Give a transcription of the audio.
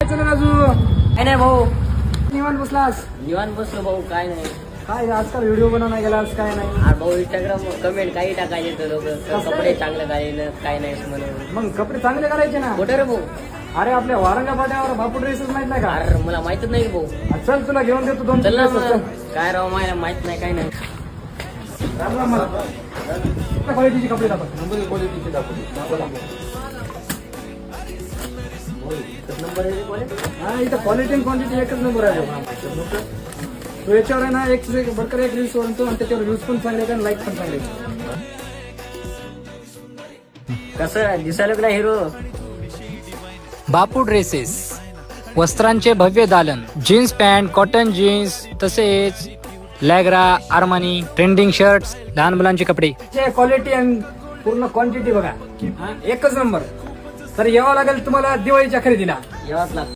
चला राजू. काय नाही भाऊ, निवांत बसलास? निवांत बसलो भाऊ. काय नाही. काय आजकाल व्हिडिओ बनवला गेलास काय नाही? अरे भाऊ, इंस्टाग्राम कमेंट काही टाकायचे तर लोक कपडे चांगले घालेलं काय नाही म्हणून. मग कपडे चांगले करायचे ना. कुठे रे भाऊ? अरे आपल्या वारंगा फाट्यावर बापू ड्रेसेस माहित नाही का? अरे मला माहितच नाही भाऊ. चल तुला घेऊन देतो दोन चल ना dresses, मग. चल. काय राव, मला माहित नाही काय नाही. राम राम मला. कुठल्या क्वालिटीचे कपडे दाखव. नंबर आहे बोले. हा इथं क्वालिटी आणि क्वांटिटी एकच नंबर आहे. तो याच्यावर आहे ना एक बरकर एक रील्स बनतो आणि त्याच्यावर व्ह्यूज पण चांगले आणि लाईक पण चांगले. कसं दिसायला का हिरो? बापू ड्रेसेस, वस्त्रांचे भव्य दालन. जीन्स पॅन्ट, कॉटन जीन्स, तसेच लॅग्रा, आर्मानी, ट्रेंडिंग शर्ट्स, लहान मुलांचे कपडे. क्वालिटी आणि पूर्ण क्वांटिटी बघा. हा, एकच नंबर. तर यावं लागेल तुम्हाला दिवाळीच्या खरेदीला. यावाच लागतं.